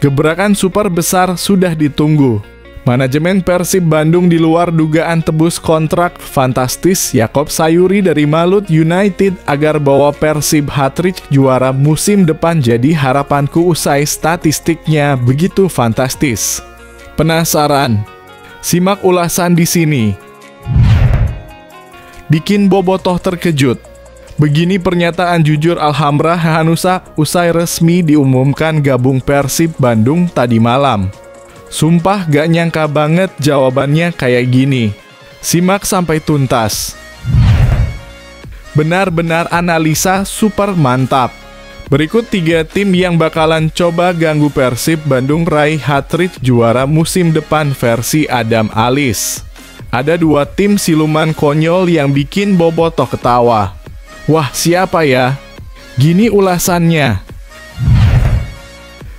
Gebrakan super besar sudah ditunggu. Manajemen Persib Bandung di luar dugaan tebus kontrak fantastis Yaakob Sayuri dari Malut United agar bawa Persib hat-trick juara musim depan jadi harapanku usai statistiknya begitu fantastis. Penasaran? Simak ulasan di sini. Bikin bobotoh terkejut. Begini pernyataan jujur Alhamra Hehanussa usai resmi diumumkan gabung Persib Bandung tadi malam. Sumpah gak nyangka banget jawabannya kayak gini. Simak sampai tuntas. Benar-benar analisa super mantap. Berikut 3 tim yang bakalan coba ganggu Persib Bandung raih hat-trick juara musim depan versi Adam Alis. Ada 2 tim siluman konyol yang bikin bobotoh ketawa. Wah, siapa ya? Gini ulasannya.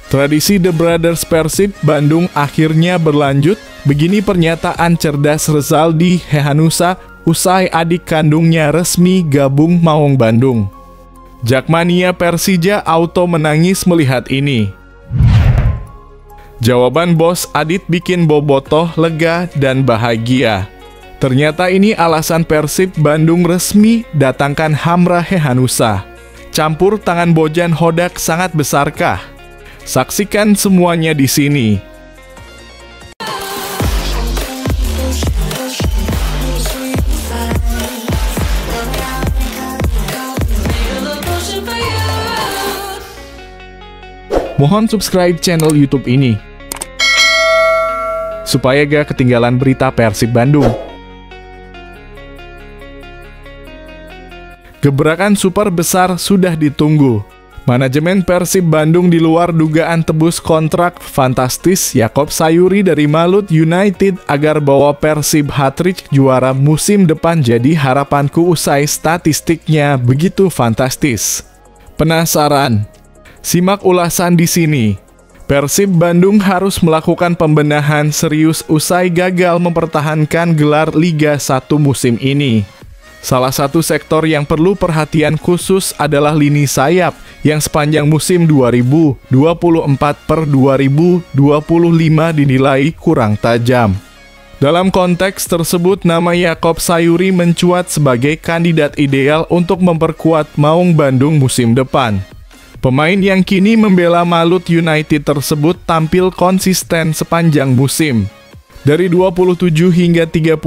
Tradisi The Brothers Persib Bandung akhirnya berlanjut. Begini pernyataan cerdas Rezaldi Hehanussa usai adik kandungnya resmi gabung Maung Bandung. Jakmania Persija auto menangis melihat ini. Jawaban bos Adit bikin bobotoh lega dan bahagia. Ternyata ini alasan Persib Bandung resmi datangkan Hamra Hehanussa. Campur tangan Bojan Hodak sangat besarkah? Saksikan semuanya di sini. Mohon subscribe channel YouTube ini supaya gak ketinggalan berita Persib Bandung. Gebrakan super besar sudah ditunggu. Manajemen Persib Bandung di luar dugaan tebus kontrak fantastis Yaakob Sayuri dari Malut United agar bawa Persib hat-trick juara musim depan jadi harapanku usai statistiknya begitu fantastis. Penasaran? Simak ulasan di sini. Persib Bandung harus melakukan pembenahan serius usai gagal mempertahankan gelar Liga 1 musim ini. Salah satu sektor yang perlu perhatian khusus adalah lini sayap yang sepanjang musim 2024/2025 dinilai kurang tajam. Dalam konteks tersebut, nama Yaakob Sayuri mencuat sebagai kandidat ideal untuk memperkuat Maung Bandung musim depan. Pemain yang kini membela Malut United tersebut tampil konsisten sepanjang musim. Dari 27 hingga 31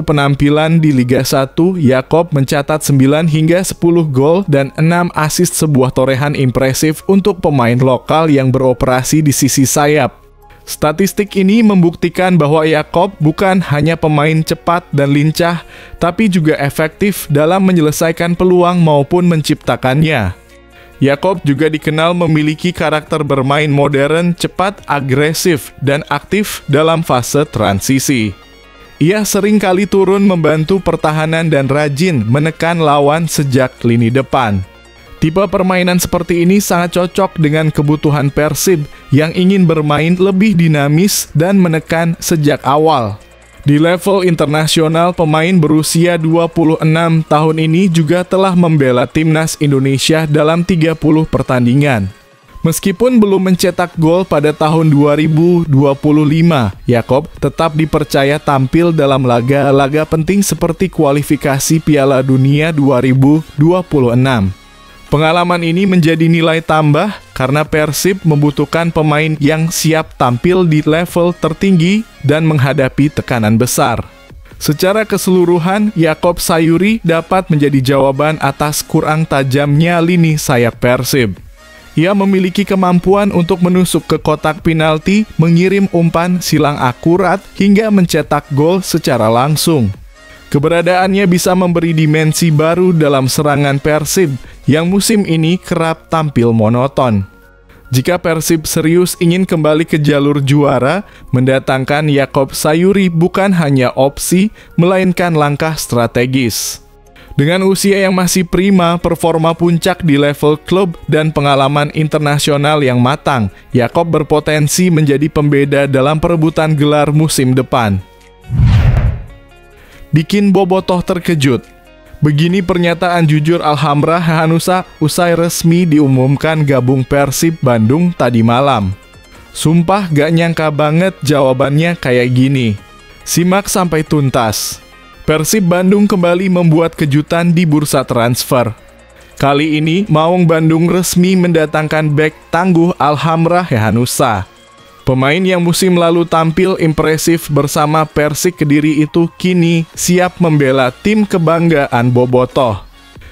penampilan di Liga 1, Yaakob mencatat 9 hingga 10 gol dan 6 assist, sebuah torehan impresif untuk pemain lokal yang beroperasi di sisi sayap. Statistik ini membuktikan bahwa Yaakob bukan hanya pemain cepat dan lincah, tapi juga efektif dalam menyelesaikan peluang maupun menciptakannya. Yaakob juga dikenal memiliki karakter bermain modern, cepat, agresif, dan aktif dalam fase transisi. Ia sering kali turun membantu pertahanan dan rajin menekan lawan sejak lini depan. Tipe permainan seperti ini sangat cocok dengan kebutuhan Persib yang ingin bermain lebih dinamis dan menekan sejak awal. Di level internasional, pemain berusia 26 tahun ini juga telah membela timnas Indonesia dalam 30 pertandingan. Meskipun belum mencetak gol pada tahun 2025, Yaakob tetap dipercaya tampil dalam laga-laga penting seperti kualifikasi Piala Dunia 2026. Pengalaman ini menjadi nilai tambah karena Persib membutuhkan pemain yang siap tampil di level tertinggi dan menghadapi tekanan besar. Secara keseluruhan, Yaakob Sayuri dapat menjadi jawaban atas kurang tajamnya lini sayap Persib. Ia memiliki kemampuan untuk menusuk ke kotak penalti, mengirim umpan silang akurat, hingga mencetak gol secara langsung. Keberadaannya bisa memberi dimensi baru dalam serangan Persib yang musim ini kerap tampil monoton. Jika Persib serius ingin kembali ke jalur juara, mendatangkan Yaakob Sayuri bukan hanya opsi, melainkan langkah strategis. Dengan usia yang masih prima, performa puncak di level klub, dan pengalaman internasional yang matang, Yaakob berpotensi menjadi pembeda dalam perebutan gelar musim depan. Bikin bobotoh terkejut. Begini pernyataan jujur Alhamra Hehanussa usai resmi diumumkan gabung Persib Bandung tadi malam. Sumpah gak nyangka banget jawabannya kayak gini. Simak sampai tuntas. Persib Bandung kembali membuat kejutan di bursa transfer. Kali ini Maung Bandung resmi mendatangkan bek tangguh Alhamrah Hehanussa. Pemain yang musim lalu tampil impresif bersama Persik Kediri itu kini siap membela tim kebanggaan Bobotoh.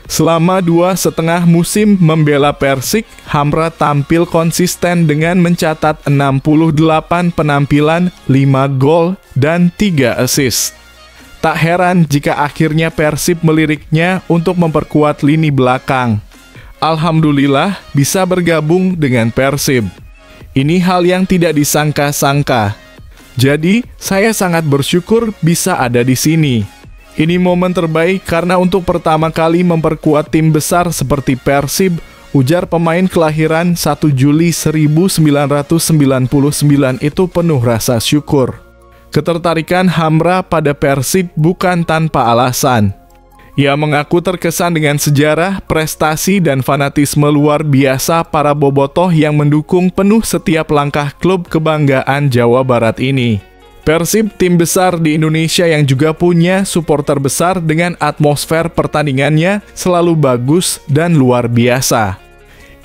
Selama 2,5 musim membela Persik, Hamra tampil konsisten dengan mencatat 68 penampilan, 5 gol, dan 3 assist. Tak heran jika akhirnya Persib meliriknya untuk memperkuat lini belakang. Alhamdulillah bisa bergabung dengan Persib. Ini hal yang tidak disangka-sangka. Jadi, saya sangat bersyukur bisa ada di sini. Ini momen terbaik karena untuk pertama kali memperkuat tim besar seperti Persib, ujar pemain kelahiran 1 Juli 1999 itu penuh rasa syukur. Ketertarikan Hamra pada Persib bukan tanpa alasan. Ia mengaku terkesan dengan sejarah, prestasi, dan fanatisme luar biasa para bobotoh yang mendukung penuh setiap langkah klub kebanggaan Jawa Barat ini. Persib tim besar di Indonesia yang juga punya supporter besar dengan atmosfer pertandingannya selalu bagus dan luar biasa.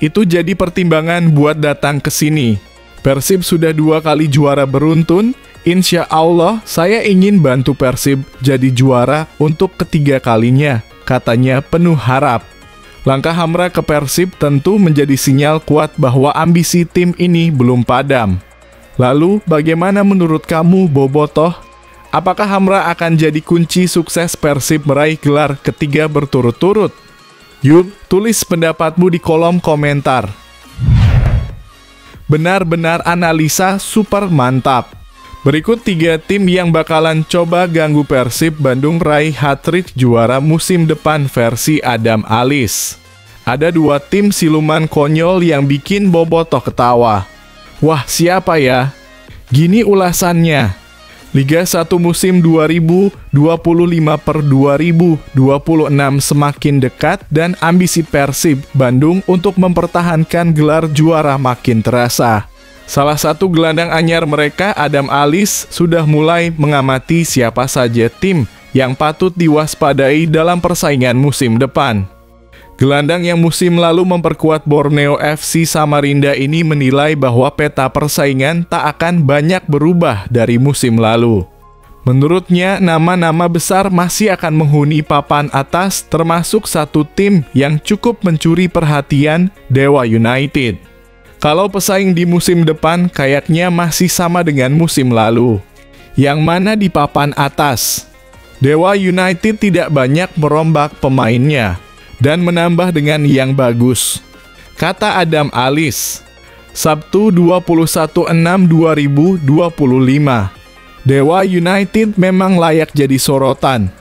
Itu jadi pertimbangan buat datang ke sini. Persib sudah 2 kali juara beruntun. Insya Allah, saya ingin bantu Persib jadi juara untuk ketiga kalinya, katanya penuh harap. Langkah Hamra ke Persib tentu menjadi sinyal kuat bahwa ambisi tim ini belum padam. Lalu, bagaimana menurut kamu, Bobotoh? Apakah Hamra akan jadi kunci sukses Persib meraih gelar ketiga berturut-turut? Yuk, tulis pendapatmu di kolom komentar. Benar-benar analisa super mantap. Berikut 3 tim yang bakalan coba ganggu Persib Bandung raih hat-trick juara musim depan versi Adam Alis. Ada 2 tim siluman konyol yang bikin Bobotoh ketawa. Wah, siapa ya? Gini ulasannya. Liga 1 musim 2025/2026 semakin dekat dan ambisi Persib Bandung untuk mempertahankan gelar juara makin terasa. Salah satu gelandang anyar mereka, Adam Alis, sudah mulai mengamati siapa saja tim yang patut diwaspadai dalam persaingan musim depan. Gelandang yang musim lalu memperkuat Borneo FC Samarinda ini menilai bahwa peta persaingan tak akan banyak berubah dari musim lalu. Menurutnya, nama-nama besar masih akan menghuni papan atas, termasuk satu tim yang cukup mencuri perhatian, Dewa United. Kalau pesaing di musim depan kayaknya masih sama dengan musim lalu. Yang mana di papan atas? Dewa United tidak banyak merombak pemainnya dan menambah dengan yang bagus, kata Adam Alis. Sabtu 21/6/2025. Dewa United memang layak jadi sorotan.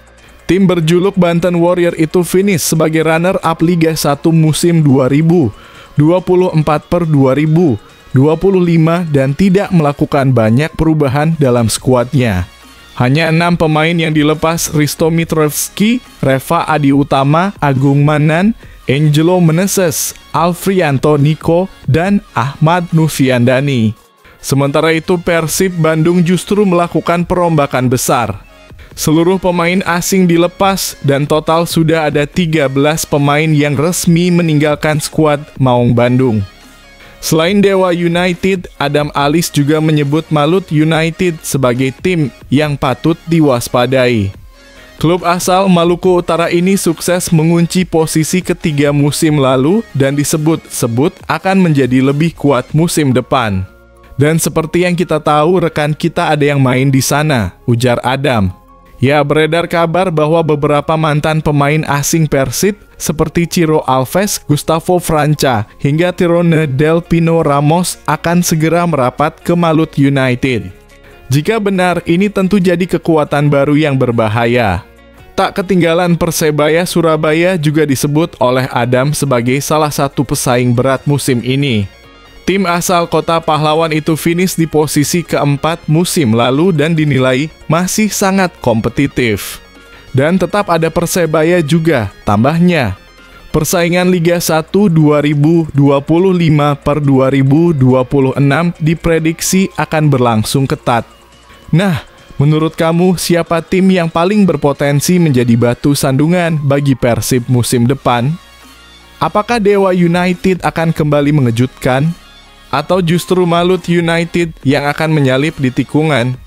Tim berjuluk Banten Warrior itu finish sebagai runner-up Liga 1 musim 2024/2025 dan tidak melakukan banyak perubahan dalam skuadnya. Hanya 6 pemain yang dilepas: Risto Mitrovski, Reva Adi Utama, Agung Manan, Angelo Meneses, Alfrianto Niko, dan Ahmad Nufiandani. Sementara itu Persib Bandung justru melakukan perombakan besar. Seluruh pemain asing dilepas dan total sudah ada 13 pemain yang resmi meninggalkan skuad Maung Bandung. Selain Dewa United, Adam Alis juga menyebut Malut United sebagai tim yang patut diwaspadai. Klub asal Maluku Utara ini sukses mengunci posisi ketiga musim lalu dan disebut-sebut akan menjadi lebih kuat musim depan. Dan seperti yang kita tahu, rekan kita ada yang main di sana, ujar Adam. Ya, beredar kabar bahwa beberapa mantan pemain asing Persib seperti Ciro Alves, Gustavo Franca, hingga Tyrone Del Pino Ramos akan segera merapat ke Malut United. Jika benar, ini tentu jadi kekuatan baru yang berbahaya. Tak ketinggalan, Persebaya Surabaya juga disebut oleh Adam sebagai salah satu pesaing berat musim ini. Tim asal kota pahlawan itu finish di posisi keempat musim lalu dan dinilai masih sangat kompetitif. Dan tetap ada Persebaya juga, tambahnya. Persaingan Liga 1 2025 per 2026 diprediksi akan berlangsung ketat. Nah, menurut kamu siapa tim yang paling berpotensi menjadi batu sandungan bagi Persib musim depan? Apakah Dewa United akan kembali mengejutkan? Atau justru Malut United yang akan menyalip di tikungan?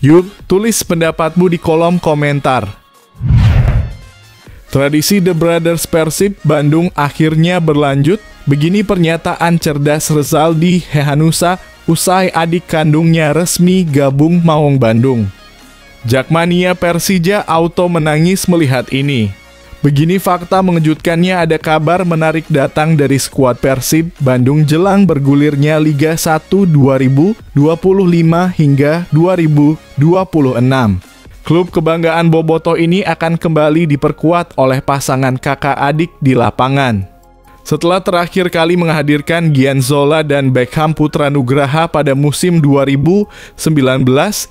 Yuk, tulis pendapatmu di kolom komentar. Tradisi The Brothers Persib Bandung akhirnya berlanjut. Begini pernyataan cerdas Rezaldi Hehanussa usai adik kandungnya resmi gabung Maung Bandung. Jakmania Persija auto menangis melihat ini. Begini fakta mengejutkannya, ada kabar menarik datang dari skuad Persib Bandung jelang bergulirnya Liga 1 2025 hingga 2026. Klub kebanggaan Bobotoh ini akan kembali diperkuat oleh pasangan kakak adik di lapangan. Setelah terakhir kali menghadirkan Gianzola dan Beckham Putra Nugraha pada musim 2019,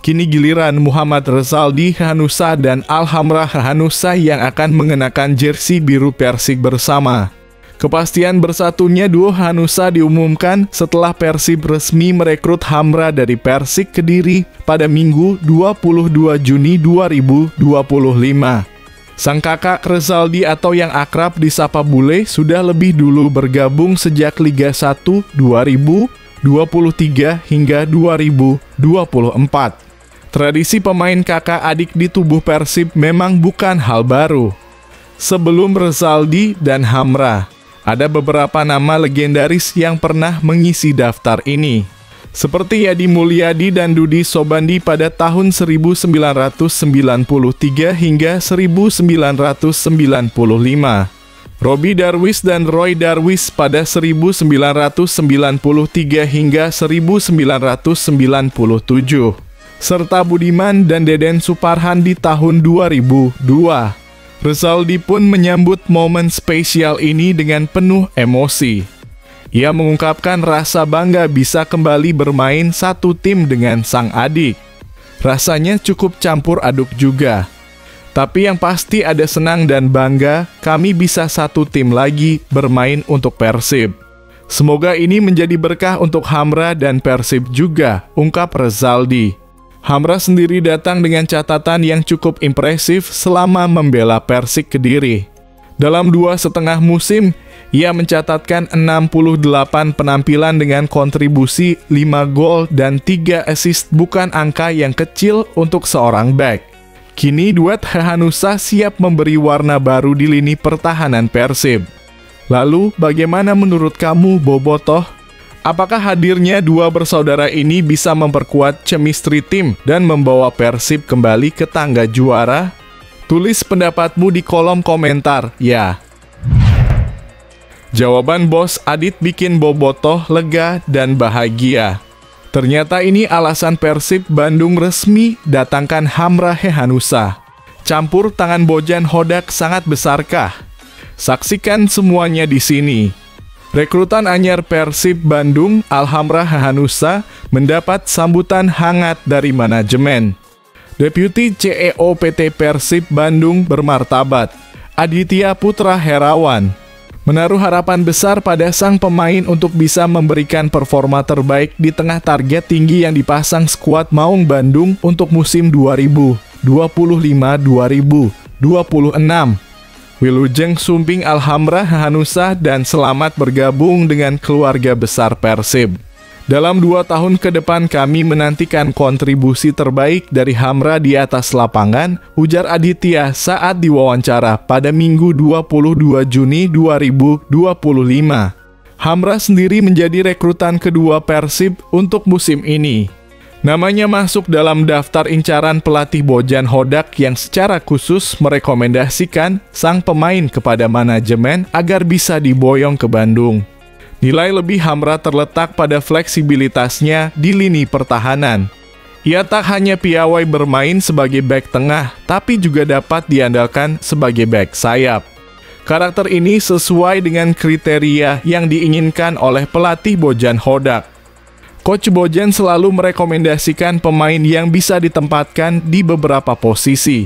kini giliran Muhammad Rezaldi Hehanussa dan Alhamra Hehanussa yang akan mengenakan jersey biru Persik bersama. Kepastian bersatunya duo Hehanussa diumumkan setelah Persib resmi merekrut Hamra dari Persik Kediri pada Minggu 22 Juni 2025. Sang kakak Rezaldi atau yang akrab disapa Bule sudah lebih dulu bergabung sejak Liga 1 2023 hingga 2024. Tradisi pemain kakak adik di tubuh Persib memang bukan hal baru. Sebelum Rezaldi dan Hamra, ada beberapa nama legendaris yang pernah mengisi daftar ini, seperti Yadi Mulyadi dan Dudi Sobandi pada tahun 1993 hingga 1995, Robi Darwis dan Roy Darwis pada 1993 hingga 1997, serta Budiman dan Deden Suparhan di tahun 2002. Rezaldi pun menyambut momen spesial ini dengan penuh emosi. Ia mengungkapkan rasa bangga bisa kembali bermain satu tim dengan sang adik. Rasanya cukup campur aduk juga. Tapi yang pasti ada senang dan bangga kami bisa satu tim lagi bermain untuk Persib. Semoga ini menjadi berkah untuk Hamra dan Persib juga, ungkap Rezaldi. Hamra sendiri datang dengan catatan yang cukup impresif selama membela Persik Kediri. Dalam 2,5 musim, ia mencatatkan 68 penampilan dengan kontribusi 5 gol dan 3 assist, bukan angka yang kecil untuk seorang bek. Kini duet Hehanussa siap memberi warna baru di lini pertahanan Persib. Lalu, bagaimana menurut kamu, Bobotoh? Apakah hadirnya dua bersaudara ini bisa memperkuat chemistry tim dan membawa Persib kembali ke tangga juara? Tulis pendapatmu di kolom komentar, ya. Jawaban Bos Adit bikin Bobotoh lega dan bahagia. Ternyata ini alasan Persib Bandung resmi datangkan Hamra Hehanussa. Campur tangan Bojan Hodak sangat besarkah? Saksikan semuanya di sini. Rekrutan anyar Persib Bandung, Alhamra Hehanussa, mendapat sambutan hangat dari manajemen. Deputi CEO PT Persib Bandung bermartabat, Aditya Putra Herawan, menaruh harapan besar pada sang pemain untuk bisa memberikan performa terbaik di tengah target tinggi yang dipasang skuad Maung Bandung untuk musim 2025-2026. Wilujeng Sumping Alhamra Hehanussa dan selamat bergabung dengan keluarga besar Persib. Dalam 2 tahun ke depan kami menantikan kontribusi terbaik dari Hamra di atas lapangan, ujar Aditya saat diwawancara pada Minggu 22 Juni 2025. Hamra sendiri menjadi rekrutan kedua Persib untuk musim ini. Namanya masuk dalam daftar incaran pelatih Bojan Hodak yang secara khusus merekomendasikan sang pemain kepada manajemen agar bisa diboyong ke Bandung. Nilai lebih Hamra terletak pada fleksibilitasnya di lini pertahanan. Ia tak hanya piawai bermain sebagai bek tengah, tapi juga dapat diandalkan sebagai bek sayap. Karakter ini sesuai dengan kriteria yang diinginkan oleh pelatih Bojan Hodak. Coach Bojan selalu merekomendasikan pemain yang bisa ditempatkan di beberapa posisi.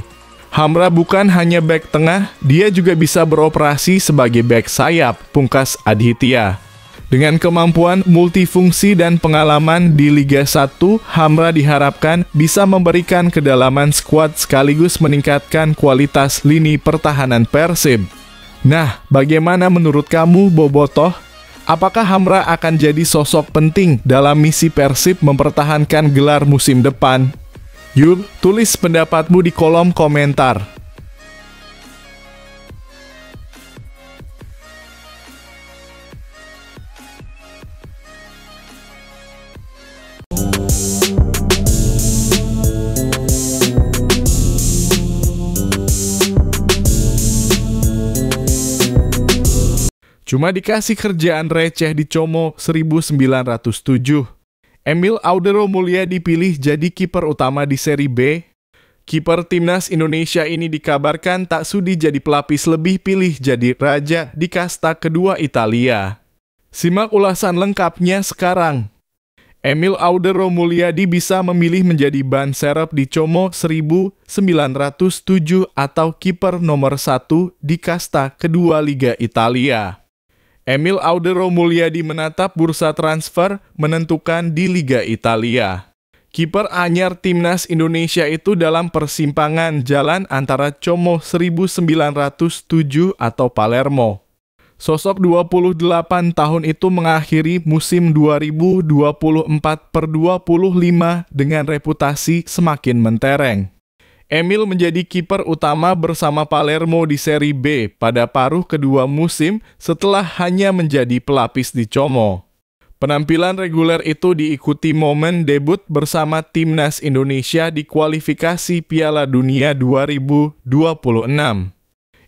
Hamra bukan hanya bek tengah, dia juga bisa beroperasi sebagai bek sayap, pungkas Aditya. Dengan kemampuan multifungsi dan pengalaman di Liga 1, Hamra diharapkan bisa memberikan kedalaman skuad sekaligus meningkatkan kualitas lini pertahanan Persib. Nah, bagaimana menurut kamu, Bobotoh? Apakah Hamra akan jadi sosok penting dalam misi Persib mempertahankan gelar musim depan? Yuk, tulis pendapatmu di kolom komentar. Cuma dikasih kerjaan receh di Como 1907. Emil Audero Mulya dipilih jadi kiper utama di Seri B. Kiper timnas Indonesia ini dikabarkan tak sudi jadi pelapis, lebih pilih jadi raja di kasta kedua Italia. Simak ulasan lengkapnya sekarang. Emil Audero Mulyadi bisa memilih menjadi ban serep di Como 1907 atau kiper nomor 1 di kasta kedua Liga Italia. Emil Audero Mulyadi menatap bursa transfer menentukan di Liga Italia. Kiper anyar timnas Indonesia itu dalam persimpangan jalan antara Como 1907 atau Palermo. Sosok 28 tahun itu mengakhiri musim 2024/25 dengan reputasi semakin mentereng. Emil menjadi kiper utama bersama Palermo di Seri B pada paruh kedua musim setelah hanya menjadi pelapis di Como. Penampilan reguler itu diikuti momen debut bersama timnas Indonesia di kualifikasi Piala Dunia 2026.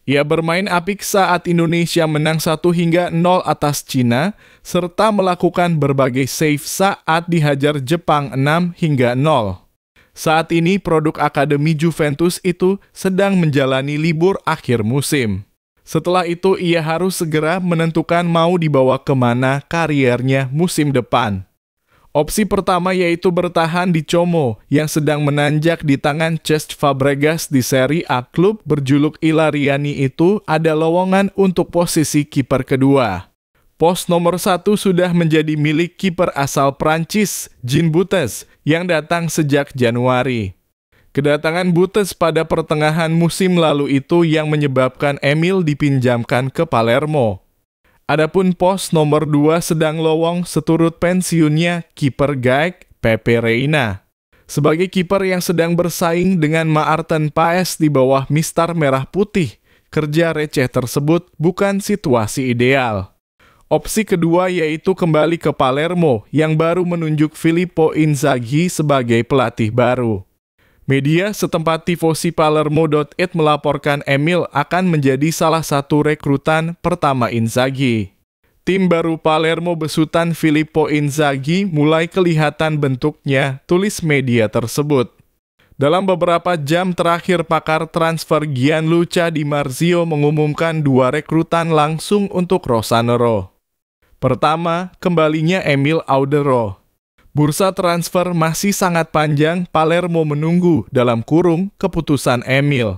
Ia bermain apik saat Indonesia menang 1-0 atas Cina, serta melakukan berbagai save saat dihajar Jepang 6-0. Saat ini produk Akademi Juventus itu sedang menjalani libur akhir musim. Setelah itu ia harus segera menentukan mau dibawa kemana kariernya musim depan. Opsi pertama yaitu bertahan di Como yang sedang menanjak di tangan Cesc Fabregas di Serie A. Klub berjuluk Ilariani itu ada lowongan untuk posisi kiper kedua. Pos nomor 1 sudah menjadi milik kiper asal Prancis, Jean Boutes, yang datang sejak Januari. Kedatangan Boutes pada pertengahan musim lalu itu yang menyebabkan Emil dipinjamkan ke Palermo. Adapun pos nomor 2 sedang lowong seturut pensiunnya kiper Gaek Pepe Reina. Sebagai kiper yang sedang bersaing dengan Maarten Paes di bawah Mistar Merah Putih, kerja receh tersebut bukan situasi ideal. Opsi kedua yaitu kembali ke Palermo yang baru menunjuk Filippo Inzaghi sebagai pelatih baru. Media setempat tifosi Palermo.it melaporkan Emil akan menjadi salah satu rekrutan pertama Inzaghi. Tim baru Palermo besutan Filippo Inzaghi mulai kelihatan bentuknya, tulis media tersebut. Dalam beberapa jam terakhir, pakar transfer Gianluca Di Marzio mengumumkan 2 rekrutan langsung untuk Rosanero. Pertama, kembalinya Emil Audero. Bursa transfer masih sangat panjang, Palermo menunggu dalam kurung keputusan Emil.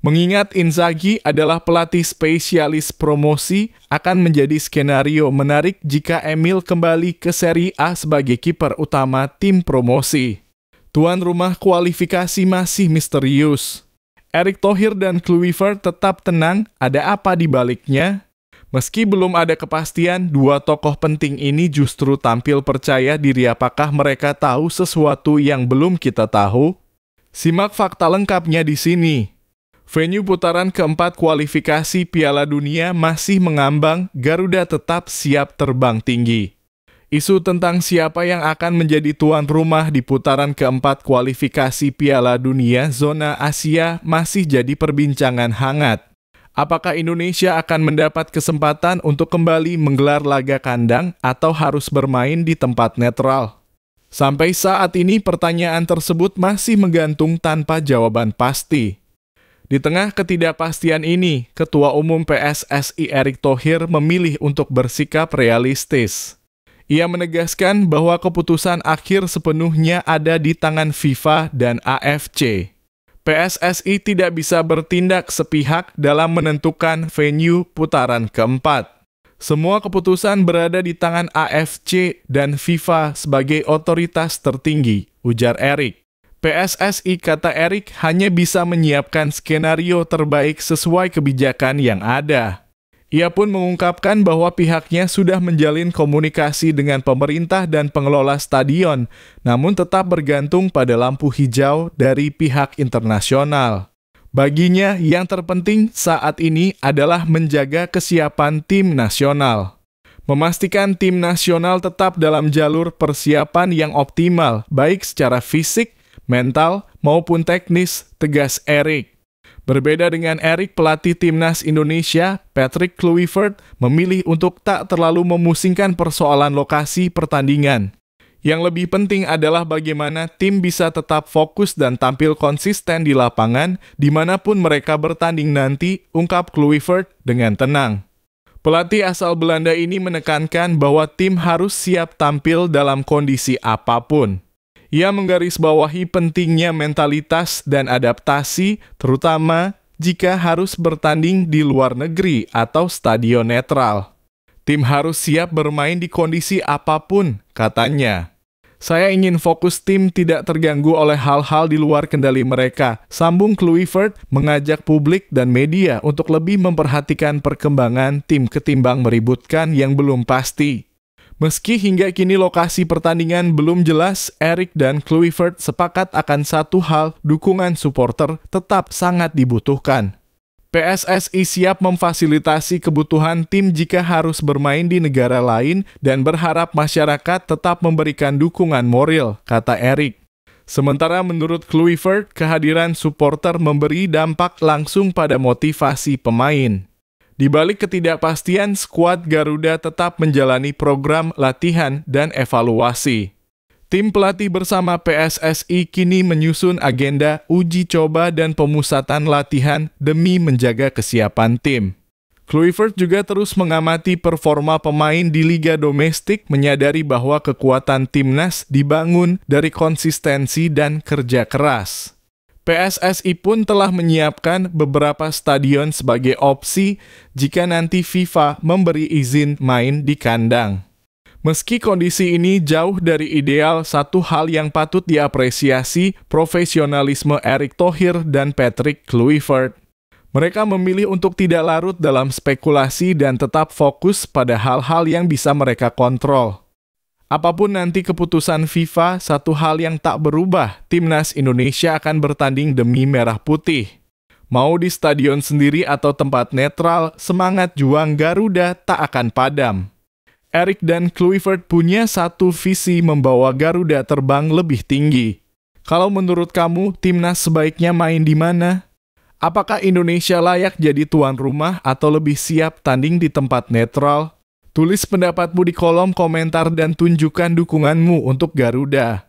Mengingat Inzaghi adalah pelatih spesialis promosi, akan menjadi skenario menarik jika Emil kembali ke Serie A sebagai kiper utama tim promosi. Tuan rumah kualifikasi masih misterius. Erick Thohir dan Kluivert tetap tenang, ada apa di baliknya? Meski belum ada kepastian, 2 tokoh penting ini justru tampil percaya diri. Apakah mereka tahu sesuatu yang belum kita tahu? Simak fakta lengkapnya di sini. Venue putaran keempat kualifikasi Piala Dunia masih mengambang, Garuda tetap siap terbang tinggi. Isu tentang siapa yang akan menjadi tuan rumah di putaran keempat kualifikasi Piala Dunia zona Asia masih jadi perbincangan hangat. Apakah Indonesia akan mendapat kesempatan untuk kembali menggelar laga kandang atau harus bermain di tempat netral? Sampai saat ini pertanyaan tersebut masih menggantung tanpa jawaban pasti. Di tengah ketidakpastian ini, Ketua Umum PSSI Erick Thohir memilih untuk bersikap realistis. Ia menegaskan bahwa keputusan akhir sepenuhnya ada di tangan FIFA dan AFC. PSSI tidak bisa bertindak sepihak dalam menentukan venue putaran keempat. Semua keputusan berada di tangan AFC dan FIFA sebagai otoritas tertinggi, ujar Erik. PSSI, kata Erik, hanya bisa menyiapkan skenario terbaik sesuai kebijakan yang ada. Ia pun mengungkapkan bahwa pihaknya sudah menjalin komunikasi dengan pemerintah dan pengelola stadion, namun tetap bergantung pada lampu hijau dari pihak internasional. Baginya, yang terpenting saat ini adalah menjaga kesiapan tim nasional. Memastikan tim nasional tetap dalam jalur persiapan yang optimal, baik secara fisik, mental, maupun teknis, tegas Erik. Berbeda dengan Erik, pelatih timnas Indonesia, Patrick Kluivert, memilih untuk tak terlalu memusingkan persoalan lokasi pertandingan. Yang lebih penting adalah bagaimana tim bisa tetap fokus dan tampil konsisten di lapangan dimanapun mereka bertanding nanti, ungkap Kluivert dengan tenang. Pelatih asal Belanda ini menekankan bahwa tim harus siap tampil dalam kondisi apapun. Ia menggarisbawahi pentingnya mentalitas dan adaptasi, terutama jika harus bertanding di luar negeri atau stadion netral. Tim harus siap bermain di kondisi apapun, katanya. Saya ingin fokus tim tidak terganggu oleh hal-hal di luar kendali mereka, sambung Kluivert mengajak publik dan media untuk lebih memperhatikan perkembangan tim ketimbang meributkan yang belum pasti. Meski hingga kini lokasi pertandingan belum jelas, Erik dan Kluivert sepakat akan satu hal, dukungan supporter tetap sangat dibutuhkan. PSSI siap memfasilitasi kebutuhan tim jika harus bermain di negara lain dan berharap masyarakat tetap memberikan dukungan moral, kata Erik. Sementara menurut Kluivert, kehadiran supporter memberi dampak langsung pada motivasi pemain. Di balik ketidakpastian, skuad Garuda tetap menjalani program latihan dan evaluasi. Tim pelatih bersama PSSI kini menyusun agenda uji coba dan pemusatan latihan demi menjaga kesiapan tim. Kluivert juga terus mengamati performa pemain di liga domestik, menyadari bahwa kekuatan timnas dibangun dari konsistensi dan kerja keras. PSSI pun telah menyiapkan beberapa stadion sebagai opsi jika nanti FIFA memberi izin main di kandang. Meski kondisi ini jauh dari ideal, satu hal yang patut diapresiasi profesionalisme Erick Thohir dan Patrick Kluivert. Mereka memilih untuk tidak larut dalam spekulasi dan tetap fokus pada hal-hal yang bisa mereka kontrol. Apapun nanti keputusan FIFA, satu hal yang tak berubah, timnas Indonesia akan bertanding demi merah putih. Mau di stadion sendiri atau tempat netral, semangat juang Garuda tak akan padam. Erik dan Kluivert punya satu visi membawa Garuda terbang lebih tinggi. Kalau menurut kamu, timnas sebaiknya main di mana? Apakah Indonesia layak jadi tuan rumah atau lebih siap tanding di tempat netral? Tulis pendapatmu di kolom komentar dan tunjukkan dukunganmu untuk Garuda.